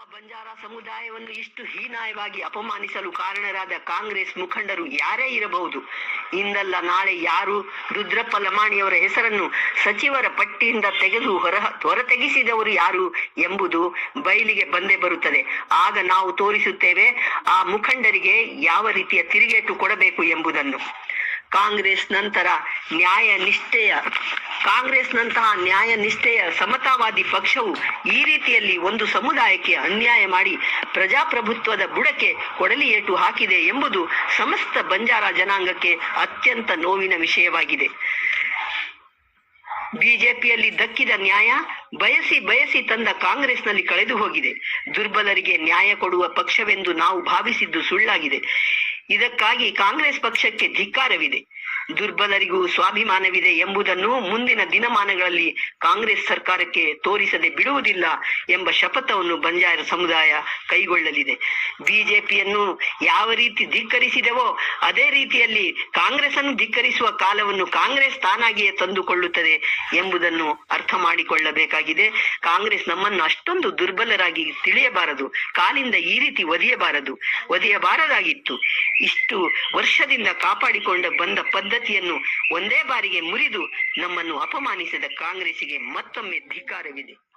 ನಮ್ಮ ಬಂಜಾರ ಸಮುದಾಯವನ್ನು ಇಷ್ಟು ಹೀನಾಯವಾಗಿ ಅಪಮಾನಿಸಲು ಕಾರಣರಾದ ಕಾಂಗ್ರೆಸ್ ಮುಖಂಡರು ಯಾರೇ ಇರಬಹುದು. ಇಂದಲ್ಲ ನಾಳೆ ಯಾರು ರುದ್ರಪ್ಪ ಲಮಾಣಿಯವರ ಹೆಸರನ್ನು ಸಚಿವರ ಪಟ್ಟಿಯಿಂದ ತೆಗೆದು ಹೊರತೆಗೆಸಿದವರು ಯಾರು ಎಂಬುದು ಬಯಲಿಗೆ ಬಂದೇ ಬರುತ್ತದೆ. ಆಗ ನಾವು ತೋರಿಸುತ್ತೇವೆ ಆ ಮುಖಂಡರಿಗೆ ಯಾವ ರೀತಿಯ ತಿರುಗೇಟು ಕೊಡಬೇಕು ಎಂಬುದನ್ನು. ಕಾಂಗ್ರೆಸ್ನಂತಹ ನ್ಯಾಯ ನಿಷ್ಠೆಯ ಸಮತಾವಾದಿ ಪಕ್ಷವು ಈ ರೀತಿಯಲ್ಲಿ ಒಂದು ಸಮುದಾಯಕ್ಕೆ ಅನ್ಯಾಯ ಮಾಡಿ ಪ್ರಜಾಪ್ರಭುತ್ವದ ಬುಡಕ್ಕೆ ಕೊಡಲಿ ಏಟು ಹಾಕಿದೆ ಎಂಬುದು ಸಮಸ್ತ ಬಂಜಾರ ಜನಾಂಗಕ್ಕೆ ಅತ್ಯಂತ ನೋವಿನ ವಿಷಯವಾಗಿದೆ. ಬಿಜೆಪಿಯಲ್ಲಿ ದಕ್ಕಿದ ನ್ಯಾಯ ಬಯಸಿ ತಂದ ಕಾಂಗ್ರೆಸ್ನಲ್ಲಿ ಕಳೆದು ಹೋಗಿದೆ. ದುರ್ಬಲರಿಗೆ ನ್ಯಾಯ ಕೊಡುವ ಪಕ್ಷವೆಂದು ನಾವು ಭಾವಿಸಿದ್ದು ಸುಳ್ಳಾಗಿದೆ. ಇದಕ್ಕಾಗಿ ಕಾಂಗ್ರೆಸ್ ಪಕ್ಷಕ್ಕೆ ಧಿಕ್ಕಾರವಿದೆ. ದುರ್ಬಲರಿಗೂ ಸ್ವಾಭಿಮಾನವಿದೆ ಎಂಬುದನ್ನು ಮುಂದಿನ ದಿನಮಾನಗಳಲ್ಲಿ ಕಾಂಗ್ರೆಸ್ ಸರ್ಕಾರಕ್ಕೆ ತೋರಿಸದೆ ಬಿಡುವುದಿಲ್ಲ ಎಂಬ ಶಪಥವನ್ನು ಬಂಜಾರ ಸಮುದಾಯ ಕೈಗೊಳ್ಳಲಿದೆ. ಬಿಜೆಪಿಯನ್ನು ಯಾವ ರೀತಿ ಧಿಕ್ಕರಿಸಿದವೋ ಅದೇ ರೀತಿಯಲ್ಲಿ ಕಾಂಗ್ರೆಸ್ ಅನ್ನು ಧಿಕ್ಕರಿಸುವ ಕಾಲವನ್ನು ಕಾಂಗ್ರೆಸ್ ತಾನಾಗಿಯೇ ತಂದುಕೊಳ್ಳುತ್ತದೆ ಎಂಬುದನ್ನು ಅರ್ಥ ಮಾಡಿಕೊಳ್ಳಬೇಕಾಗಿದೆ. ಕಾಂಗ್ರೆಸ್ ನಮ್ಮನ್ನು ಅಷ್ಟೊಂದು ದುರ್ಬಲರಾಗಿ ತಿಳಿಯಬಾರದು. ಕಾಲಿಂದ ಈ ರೀತಿ ಒದೆಯಬಾರದಾಗಿತ್ತು. ಇಷ್ಟು ವರ್ಷದಿಂದ ಕಾಪಾಡಿಕೊಂಡು ಬಂದ ಪದ್ಧತಿಯನ್ನು ಒಂದೇ ಬಾರಿಗೆ ಮುರಿದು ನಮ್ಮನ್ನು ಅಪಮಾನಿಸಿದ ಕಾಂಗ್ರೆಸ್ಸಿಗೆ ಮತ್ತೊಮ್ಮೆ ಧಿಕ್ಕಾರವಿದೆ.